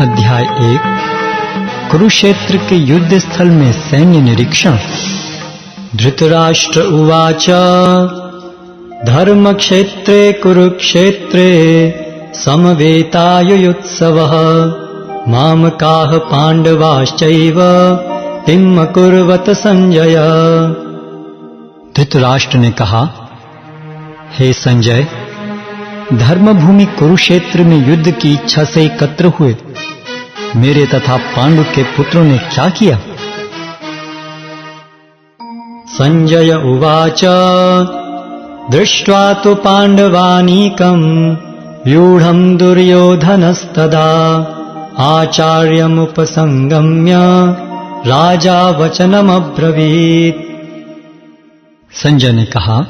अध्याय 1 कुरुक्षेत्र के युद्ध स्थल में सैन्य निरीक्षण। धृतराष्ट्र उवाच धर्मक्षेत्रे कुरुक्षेत्रे समवेतायुयुत्सवः मामकाः पांडवाश्चैव किम् अकुर्वत संजय। धृतराष्ट्र ने कहा, हे संजय, धर्मभूमि कुरुक्षेत्र में युद्ध की इच्छा से एकत्र हुए मेरे तथा पांडु के पुत्रों ने क्या किया? संजय उवाच दृष्ट्वा तु पांडवानीकम् व्यूढम् दुर्योधनस्तदा आचार्यमुपसंगम्य राजा वचनमब्रवीत्। संजय ने कहा,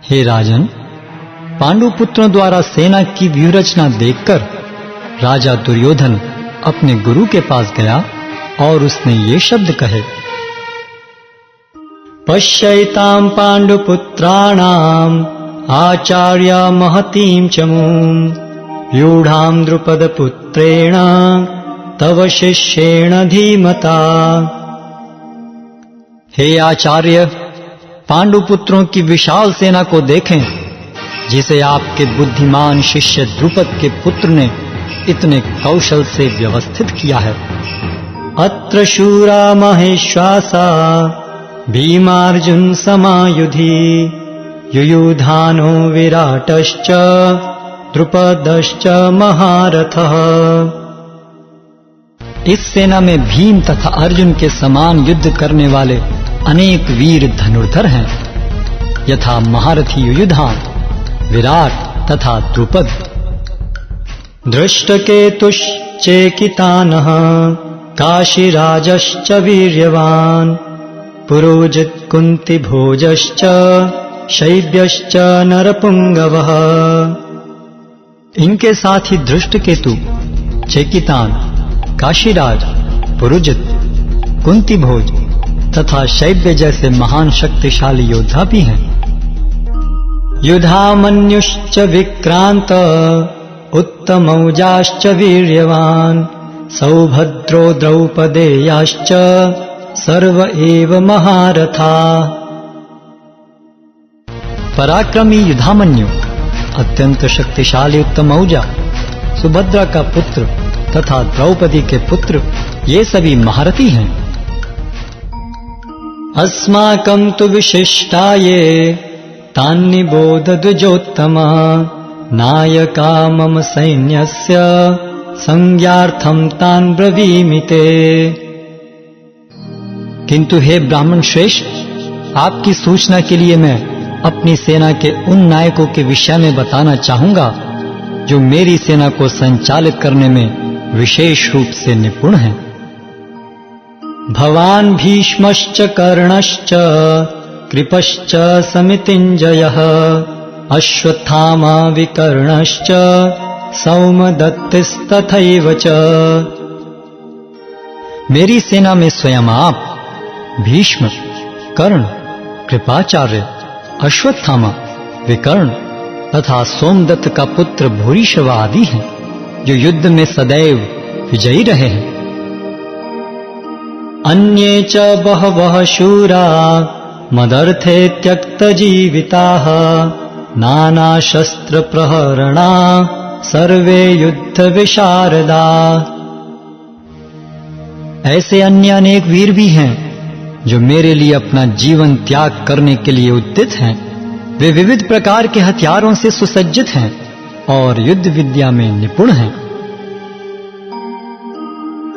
हे राजन, पांडु पुत्रों द्वारा सेना की व्यूहरचना देखकर राजा दुर्योधन अपने गुरु के पास गया और उसने ये शब्द कहे, पश्यैतां पांडुपुत्राणाम् आचार्य महतीं चमूं व्यूढां द्रुपदपुत्रेण तव शिष्येण धीमता। हे आचार्य, पांडुपुत्रों की विशाल सेना को देखें जिसे आपके बुद्धिमान शिष्य द्रुपद के पुत्र ने इतने कौशल से व्यवस्थित किया है। अत्र शूरा महेश्वासा भीमार्जुन समायुधि युयुधानो विराटश्च द्रुपदश्च महारथः। इस सेना में भीम तथा अर्जुन के समान युद्ध करने वाले अनेक वीर धनुर्धर हैं, यथा महारथी युयुधान, विराट तथा द्रुपद। दृष्टकेतुश्चेकितानः काशीराजश्च वीर्यवान् पुरोजित कुन्तिभोजश्च शैब्यश्च नरपुंगवः। इनके साथ ही धृष्टकेतु, चेकितान, काशीराज, पुरोजित, कुंतीभोज तथा शैब्य जैसे महान शक्तिशाली योद्धा भी हैं। युधामन्युश्च विक्रांत उत्तमौजाश्च वीर्यवान् सौभद्रो द्रौपदेयाश्च सर्व एव महारथा। पराक्रमी युधामन्यु, अत्यंत शक्तिशाली उत्तमौजा, सुभद्रा का पुत्र तथा द्रौपदी के पुत्र, ये सभी महारथी हैं। अस्माकं तु विशिष्टाये तान्निबोध द्विजोत्तमा नायका मम सैन्यस्य संज्ञार्थं तान् ब्रवीमिते। किंतु हे ब्राह्मण श्रेष्ठ, आपकी सूचना के लिए मैं अपनी सेना के उन नायकों के विषय में बताना चाहूंगा जो मेरी सेना को संचालित करने में विशेष रूप से निपुण हैं। भवान भीष्मश्च कर्णश्च कृपश्च समितिञ्जयः अश्वत्थामा विकर्णश्च सौमदत्तिस्तथैव च। मेरी सेना में स्वयं आप, भीष्म, कर्ण, कृपाचार्य, अश्वत्थामा, विकर्ण तथा सोमदत्त का पुत्र भूरिश्रवा आदि हैं, जो युद्ध में सदैव विजयी रहे हैं। अन्ये च बहवः शूरा मदर्थे त्यक्तजीविताः नाना शस्त्र प्रहरणा सर्वे युद्ध विशारदा। ऐसे अन्य अनेक वीर भी हैं जो मेरे लिए अपना जीवन त्याग करने के लिए उद्यत हैं। वे विविध प्रकार के हथियारों से सुसज्जित हैं और युद्ध विद्या में निपुण हैं।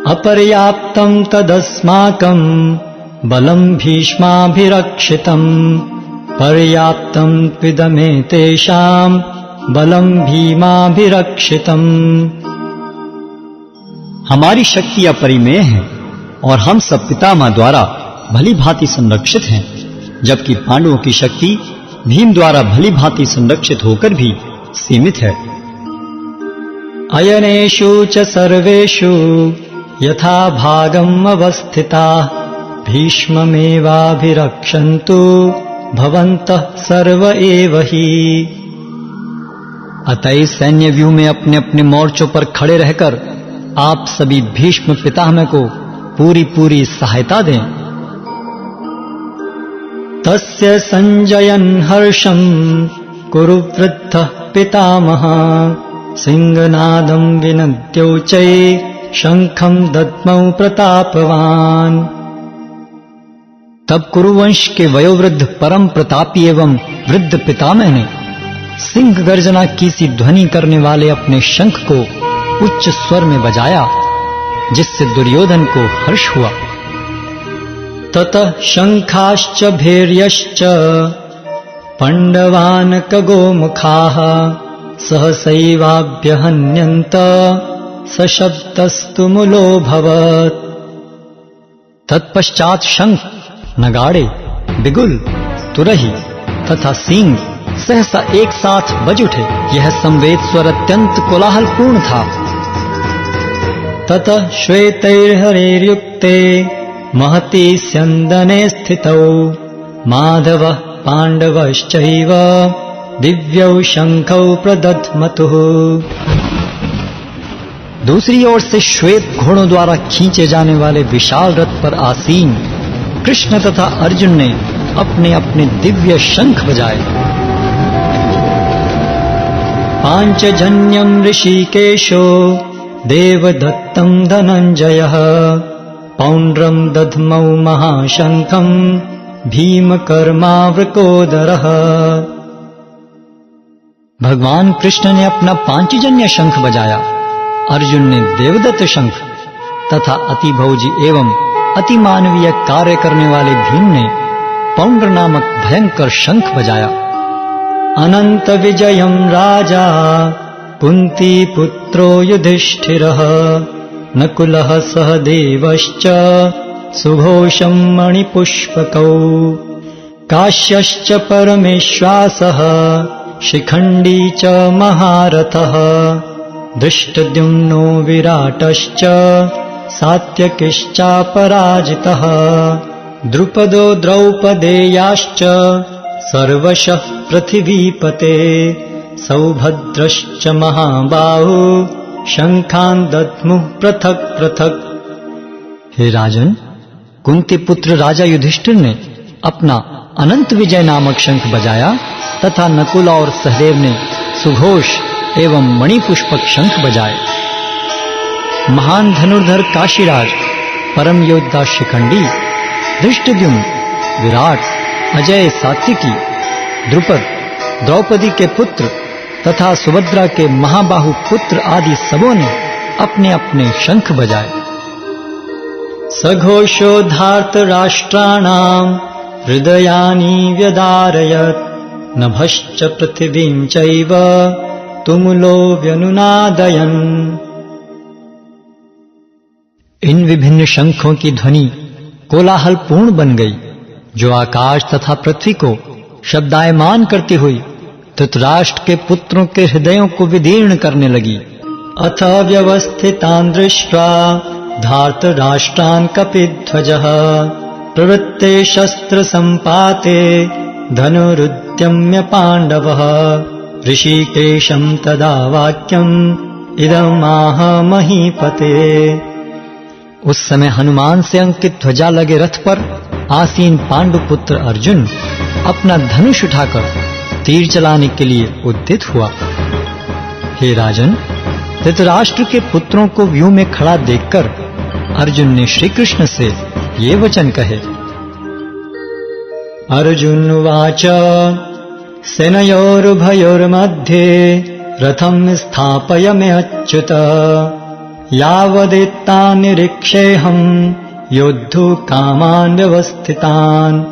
अपर्याप्तं तदस्माकं बलं भीष्माभिरक्षितं पर्याप्तं त्विदमेतेषां बलं भीमाभिरक्षितं। हमारी शक्ति अपरिमेय है और हम सब पितामह द्वारा भली भांति संरक्षित हैं, जबकि पांडवों की शक्ति भीम द्वारा भली भांति संरक्षित होकर भी सीमित है। अयनेषु च सर्वेषु यथा भागम् अवस्थिताः भीष्ममेवाभिरक्षन्तु भवन्तः सर्व एव हि। अतः सैन्य व्यूह में अपने अपने मोर्चों पर खड़े रहकर आप सभी भीष्म पितामह को पूरी पूरी सहायता दें। तस्य संजयन् हर्षं कुरु वृद्धः पितामहः सिंहनादं विनद्योच्चै शंखं दद्मौ प्रतापवान। तब कुरुवंश के वयोवृद्ध परम प्रतापी एवं वृद्ध पितामह ने सिंह गर्जना की सी ध्वनि करने वाले अपने शंख को उच्च स्वर में बजाया, जिससे दुर्योधन को हर्ष हुआ। ततः शंखाश्च भैर्यश्च पांडवानकगोमुखाः सहसैवाभ्यहन्यन्त सशब्दस्तु मूलोऽभवत्। तत्पश्चात शंख, नगाड़े, बिगुल, तुरही तथा सींग सहसा एक साथ बज उठे। यह संवेद स्वर अत्यंत कोलाहलपूर्ण था। ततः श्वेतैर्हरैर्युक्ते महती स्यन्दने स्थितौ माधवः पाण्डवश्चैव दिव्यौ शंखौ प्रदध्मतुः। दूसरी ओर से श्वेत घोड़ों द्वारा खींचे जाने वाले विशाल रथ पर आसीन कृष्ण तथा अर्जुन ने अपने अपने दिव्य शंख बजाए। पांचजन्यम ऋषिकेशो देवदत्तं धनंजयः पौंड्रम दध्मौ महाशंखं भीमकर्मावृकोदरः। भगवान कृष्ण ने अपना पांचजन्य शंख बजाया, अर्जुन ने देवदत्त शंख तथा अति भौजी एवं अति मानवीय कार्य करने वाले भीम ने पौंड्र नामक भयंकर शंख बजाया। अनंत विजयम राजा कुंती पुत्रो युधिष्ठिरः नकुलः सहदेवश्च सुघोषं मणिपुष्पकौ काश्यश्च परमेश्वासः शिखंडी च महारथः धृष्टद्युम्नो विराटश्च सात्यकिश्चापराजितः द्रुपदो द्रौपदेयाश्च सर्वशः पृथिवीपते सौभद्रश्च महाबाहु शंखान् दद्मुः पृथक पृथक। हे राजन, कुंती पुत्र राजा युधिष्ठिर ने अपना अनंत विजय नामक शंख बजाया तथा नकुल और सहदेव ने सुघोष एवं मणिपुष्पक शंख बजाए। महान धनुर्धर काशीराज, परम योद्धा शिखंडी, धृष्टद्युम्न, विराट, अजय सात्विकी, द्रुपद, द्रौपदी के पुत्र तथा सुभद्रा के महाबाहु पुत्र आदि सबों ने अपने अपने शंख बजाए। सघोषो धार्तराष्ट्राणां हृदयानि व्यदारयत् नभश्च पृथिवीं चैव तुमुलो व्यनुनादयन्। इन विभिन्न शंखों की ध्वनि कोलाहल पूर्ण बन गई, जो आकाश तथा पृथ्वी को शब्दायमान करती हुई धृतराष्ट्र के पुत्रों के हृदयों को विदीर्ण करने लगी। अथ व्यवस्थितान् दृष्ट्वा धार्तराष्ट्रान् कपिध्वजः प्रवृत्ते शस्त्र संपाते धनुरुद्यम्य पांडवः ऋषिकेशं तदा वाक्यम् इदमाह महीपते। उस समय हनुमान से अंकित ध्वजा लगे रथ पर आसीन पांडुपुत्र अर्जुन अपना धनुष उठाकर तीर चलाने के लिए उद्यत हुआ। हे राजन, धृतराष्ट्र के पुत्रों को व्यूह में खड़ा देखकर अर्जुन ने श्री कृष्ण से ये वचन कहे। अर्जुन उवाच सेनयोरुभयोर्मध्ये रथं स्थापयम्यच्युत यावदेतान् निरीक्षेऽहं योद्धुं कामान् व्यवस्थितान्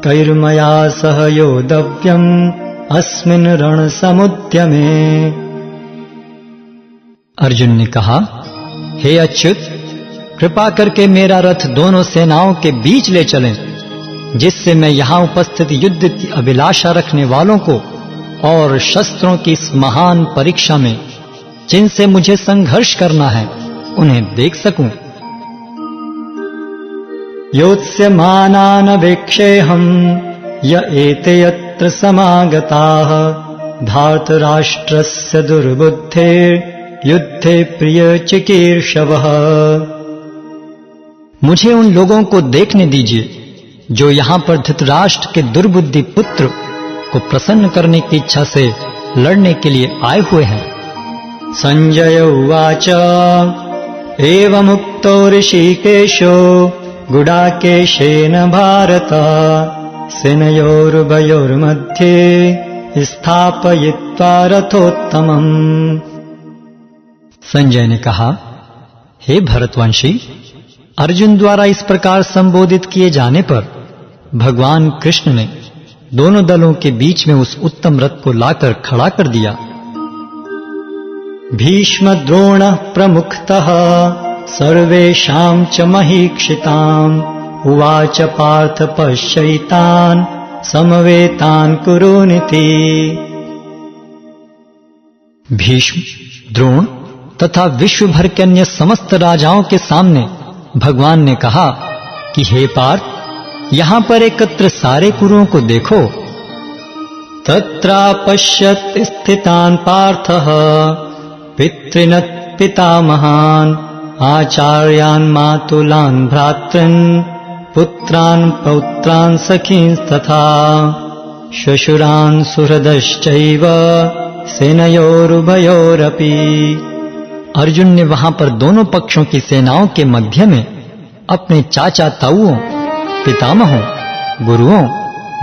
कैर्मया सह योद्धव्यम् अस्मिन् रणसमुद्यमे। अर्जुन ने कहा, हे अच्युत, कृपा करके मेरा रथ दोनों सेनाओं के बीच ले चलें, जिससे मैं यहां उपस्थित युद्ध की अभिलाषा रखने वालों को और शस्त्रों की इस महान परीक्षा में जिनसे मुझे संघर्ष करना है उन्हें देख सकूं। योत्स्यमानानवेक्षेऽहं य एते यत्र समागताः धार्तराष्ट्रस्य दुर्बुद्धेर् युद्धे प्रिय चिकीर्षवः। मुझे उन लोगों को देखने दीजिए जो यहाँ पर धृतराष्ट्र के दुर्बुद्धि पुत्र को प्रसन्न करने की इच्छा से लड़ने के लिए आए हुए हैं। संजय उवाच एवमुक्तो ऋषिकेशो गुडाकेशेन भारत सेनयोरुभयोर्मध्ये स्थापयित्वा रथोत्तमम्। संजय ने कहा, हे भरतवंशी, अर्जुन द्वारा इस प्रकार संबोधित किए जाने पर भगवान कृष्ण ने दोनों दलों के बीच में उस उत्तम रथ को लाकर खड़ा कर दिया। भीष्म द्रोण प्रमुखतः सर्वेषां च महीक्षिताम् उवाच पार्थ पश्यैतान् समवेतान् कुरुनिति। भीष्म, द्रोण तथा विश्व भर के अन्य समस्त राजाओं के सामने भगवान ने कहा कि हे पार्थ, यहां पर एकत्र सारे कुरुओं को देखो। तत्रापश्यत् स्थितान् पार्थः पितॄन् पितामहान् आचार्यान् मातुलान् भ्रातॄन् पुत्रान् पौत्रान् सखींस्तथा श्वशुरान् सुहृदश्चैव सेनयोरुभयोरपि। अर्जुन ने वहां पर दोनों पक्षों की सेनाओं के मध्य में अपने चाचा ताऊओं, पितामहों, गुरुओं,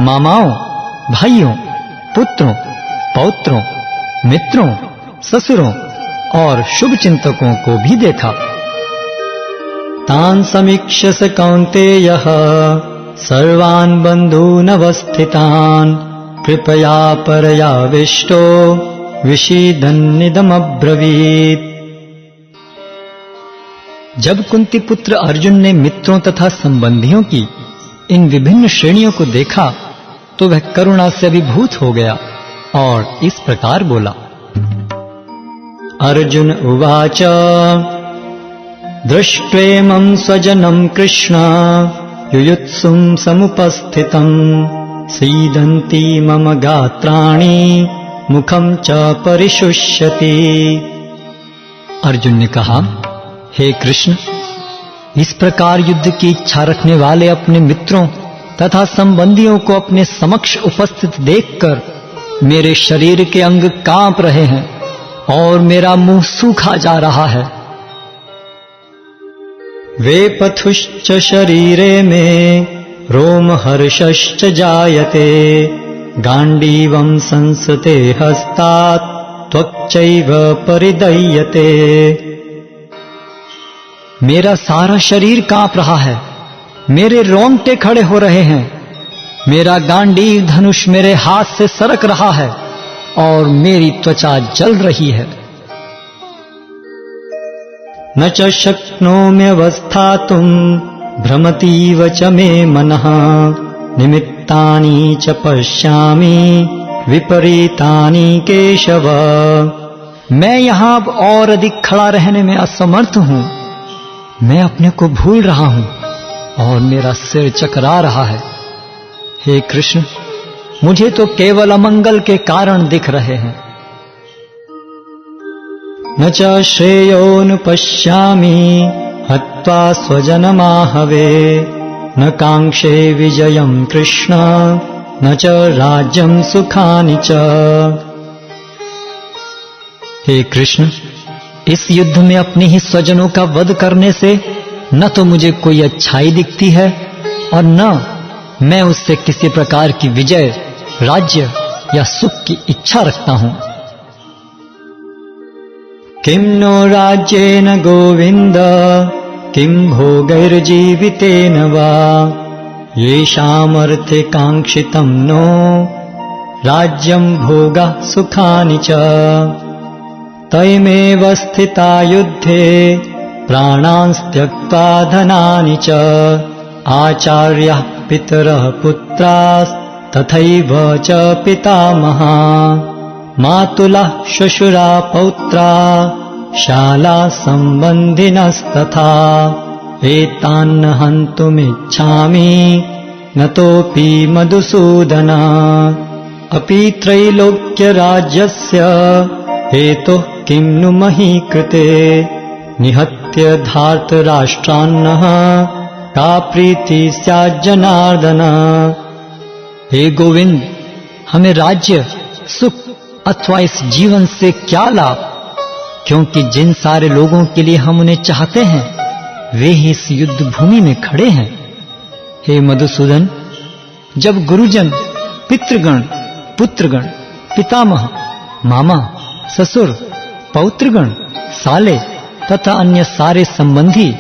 मामाओं, भाइयों, पुत्रों, पौत्रों, मित्रों, ससुरों और शुभ चिंतकों को भी देखा। तान् समीक्ष्य स कौन्तेयः सर्वान् बन्धूनवस्थितान् कृपया परयाविष्टो विषीदन्निदमब्रवीत्। जब कुंती पुत्र अर्जुन ने मित्रों तथा संबंधियों की इन विभिन्न श्रेणियों को देखा तो वह करुणा से अभिभूत हो गया और इस प्रकार बोला। अर्जुन उवाच दृष्ट्वेमं स्वजनं कृष्ण युयुत्सुं समुपस्थितं सीदन्ति मम गात्राणि मुखं च परिशुष्यति। अर्जुन ने कहा, हे कृष्ण, इस प्रकार युद्ध की इच्छा रखने वाले अपने मित्रों तथा संबंधियों को अपने समक्ष उपस्थित देखकर मेरे शरीर के अंग कांप रहे हैं और मेरा मुंह सूखा जा रहा है। वेपथुश्च शरीरे में रोमहर्षश्च जायते गांडीवं संसते हस्तात् त्वक्चैव परिदह्यते। मेरा सारा शरीर कांप रहा है, मेरे रोंगटे खड़े हो रहे हैं, मेरा गांडीव धनुष मेरे हाथ से सरक रहा है और मेरी त्वचा जल रही है। न च शक्नोम्यवस्थातुं भ्रमतीव च मे मनः निमित्तानि च पश्यामि विपरीतानि केशव। मैं यहां अब और अधिक खड़ा रहने में असमर्थ हूं। मैं अपने को भूल रहा हूं और मेरा सिर चकरा रहा है। हे कृष्ण, मुझे तो केवल अमंगल के कारण दिख रहे हैं। न च श्रेयोनुपश्यामि हत्वा स्वजनमाहवे न कांक्षे विजयं कृष्ण न च राज्यं सुखानि च। हे कृष्ण, इस युद्ध में अपने ही स्वजनों का वध करने से न तो मुझे कोई अच्छाई दिखती है और न मैं उससे किसी प्रकार की विजय, राज्य या सुख की इच्छा रखता हूं। किं नो राज्येन गोविंद किं भोगैर्जीवितेन वा येषामर्थे कांक्षितं नो राज्यं भोगः सुखानि च। तैमेव स्थिता युद्धे प्राणान् त्यक्त्वा धनानि च आचार्याः पितरः पुत्रास्तथैव च पितामहा मातुलः श्वशुरा पौत्रा शाला सम्बन्धिनस्तथा एतान् हन्तुमिच्छामि नतोऽपि मधुसूदन। अपि त्रैलोक्यराज्यस्य हेतुः किं नु मही कृते निहत्य धार्तराष्ट्रान्नः का प्रीति स्यात् जनार्दन। हे गोविंद, हमें राज्य, सुख अथवा इस जीवन से क्या लाभ, क्योंकि जिन सारे लोगों के लिए हम उन्हें चाहते हैं वे ही इस युद्ध भूमि में खड़े हैं। हे मधुसूदन, जब गुरुजन, पितृगण, पुत्रगण, पितामह, मामा, ससुर, पौत्रगण, साले तथा अन्य सारे संबंधी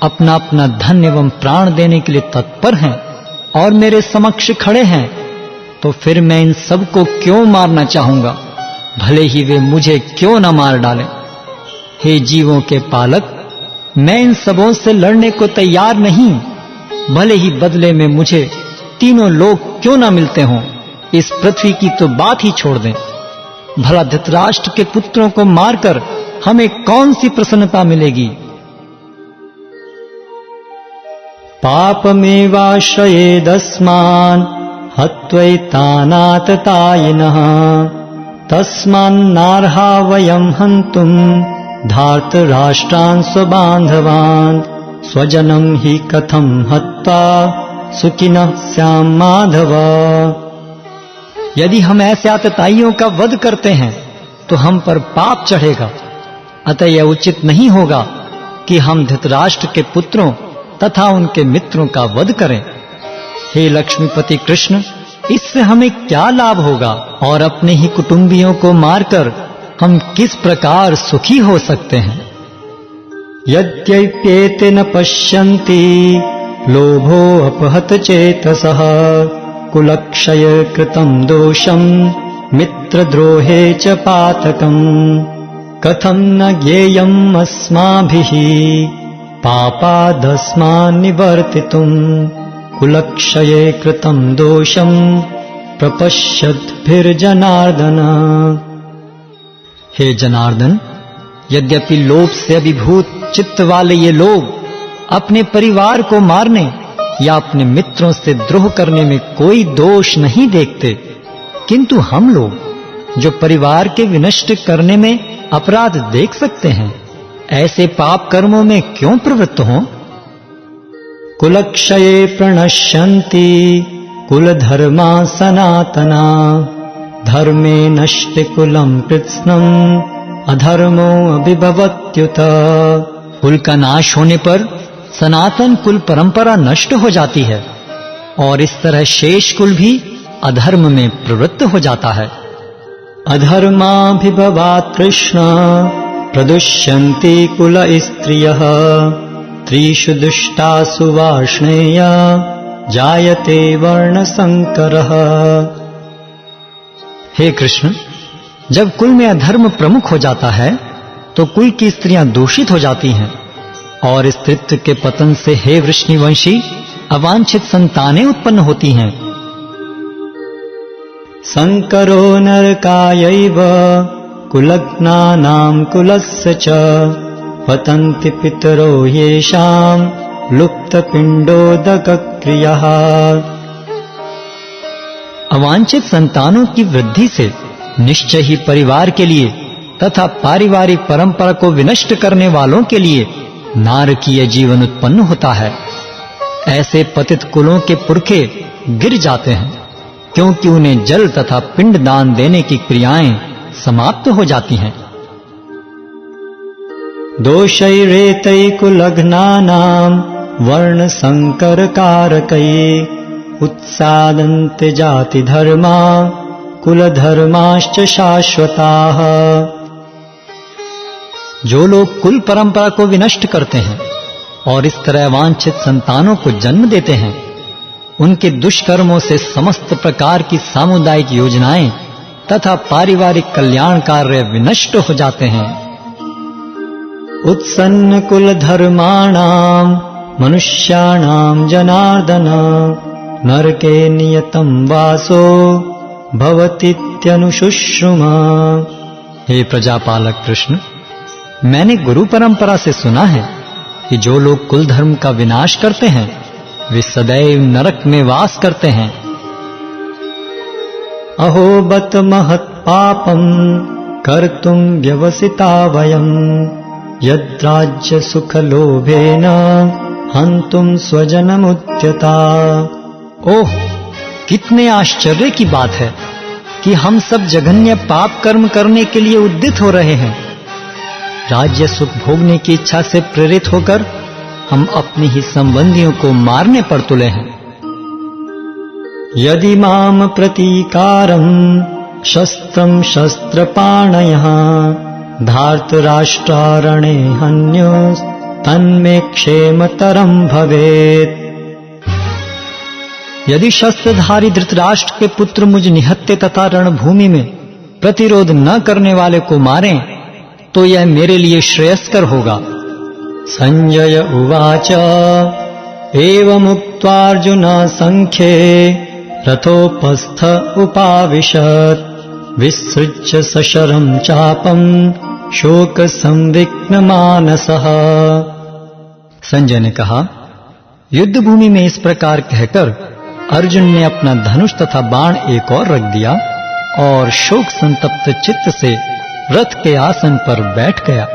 अपना अपना धन एवं प्राण देने के लिए तत्पर हैं और मेरे समक्ष खड़े हैं, तो फिर मैं इन सबको क्यों मारना चाहूंगा, भले ही वे मुझे क्यों न मार डालें। हे जीवों के पालक, मैं इन सबों से लड़ने को तैयार नहीं, भले ही बदले में मुझे तीनों लोग क्यों न मिलते हों। इस पृथ्वी की तो बात ही छोड़ दें। भला धृतराष्ट्र के पुत्रों को मारकर हमें कौन सी प्रसन्नता मिलेगी। पापमेवाश्रयेदस्मान् हत्वैतानाततायिनः तस्मान्नार्हा वयं हन्तुम् धार्तराष्ट्रान् स्वबान्धवान् स्वजनं हि कथं हत्वा सुखिनः स्याम माधव। यदि हम ऐसे आतताइयों का वध करते हैं तो हम पर पाप चढ़ेगा, अतः यह उचित नहीं होगा कि हम धृतराष्ट्र के पुत्रों तथा उनके मित्रों का वध करें। हे लक्ष्मीपति कृष्ण, इससे हमें क्या लाभ होगा और अपने ही कुटुंबियों को मारकर हम किस प्रकार सुखी हो सकते हैं। यद्यप्येते न पश्यन्ति लोभो अपहत चेतसः कुलक्षय कृतं दोषं मित्रद्रोहे च पातकम् कथं न ज्ञेयम् अस्माभिः पापादस्मान् निवर्तितुम् कुलक्षये कृतं दोषं प्रपश्यद्भिर्जनार्दन। हे जनार्दन, यद्यपि लोभ से अभिभूत चित्त वाले ये लोग अपने परिवार को मारने या अपने मित्रों से द्रोह करने में कोई दोष नहीं देखते, किंतु हम लोग जो परिवार के विनष्ट करने में अपराध देख सकते हैं, ऐसे पाप कर्मों में क्यों प्रवृत्त हों। कुलक्षये प्रणश्यन्ति कुलधर्मा सनातना धर्मे नष्टे कुलं कृत्स्नम् अधर्मो अभिभवत्युत। कुल का नाश होने पर सनातन कुल परंपरा नष्ट हो जाती है और इस तरह शेष कुल भी अधर्म में प्रवृत्त हो जाता है। अधर्माभिभवात् कृष्ण प्रदुष्यन्ति कुल स्त्रियः त्रिषु दुष्टासु वार्ष्णेय जायते वर्णसंकरः। हे कृष्ण, जब कुल में अधर्म प्रमुख हो जाता है तो कुल की स्त्रियां दूषित हो जाती हैं और स्त्रीत्व के पतन से हे वृष्णिवंशी अवांछित संतानें उत्पन्न होती हैं। संकरो नरकायैव कुलग्नानां कुलस्य च पतन्ति पितरो येषां लुप्तपिण्डोदकक्रियः। अवांछित संतानों की वृद्धि से निश्चय ही परिवार के लिए तथा पारिवारिक परंपरा को विनष्ट करने वालों के लिए नारकीय जीवन उत्पन्न होता है। ऐसे पतित कुलों के पुरखे गिर जाते हैं क्योंकि उन्हें जल तथा पिंड दान देने की क्रियाएं समाप्त हो जाती हैं। दोषैरेतै कुलघ्नानां वर्ण संकर कारकै उत्सादन्ते जाति धर्मा कुल धर्माश्च शाश्वताः। जो लोग कुल परंपरा को विनष्ट करते हैं और इस तरह वांछित संतानों को जन्म देते हैं, उनके दुष्कर्मों से समस्त प्रकार की सामुदायिक योजनाएं तथा पारिवारिक कल्याण कार्य विनष्ट हो जाते हैं। उत्सन्न कुल धर्माणां मनुष्याणां जनार्दन नरके नियतं वासो भवतीत्यनुशुश्रुमा। हे प्रजापालक कृष्ण, मैंने गुरु परंपरा से सुना है कि जो लोग कुल धर्म का विनाश करते हैं वे सदैव नरक में वास करते हैं। अहो बत महत् पापम कर्तुं व्यवसिता वयं यद्राज्य सुखलोभेन हन्तुं स्वजनमुद्यता। ओह, कितने आश्चर्य की बात है कि हम सब जघन्य पाप कर्म करने के लिए उद्यत हो रहे हैं। राज्य सुख भोगने की इच्छा से प्रेरित होकर हम अपने ही संबंधियों को मारने पर तुले हैं। यदि माम प्रतीकारं शस्त्रं शस्त्रपाणयः धार्तराष्ट्रारणे हन्योस्तन्मे क्षेमतरं भवेत्। यदि शस्त्रधारी धृतराष्ट्र के पुत्र मुझ निहत्थे तथा रणभूमि में प्रतिरोध न करने वाले को मारें तो यह मेरे लिए श्रेयस्कर होगा। संजय उवाच एवमुक्त्वार्जुन संख्ये रथोपस्थ उपाविशत् विसृज्य सशरं चापं शोक संविघ्न मानसः। संजय ने कहा, युद्ध भूमि में इस प्रकार कहकर अर्जुन ने अपना धनुष तथा बाण एक और रख दिया और शोक संतप्त चित्त से रथ के आसन पर बैठ गया।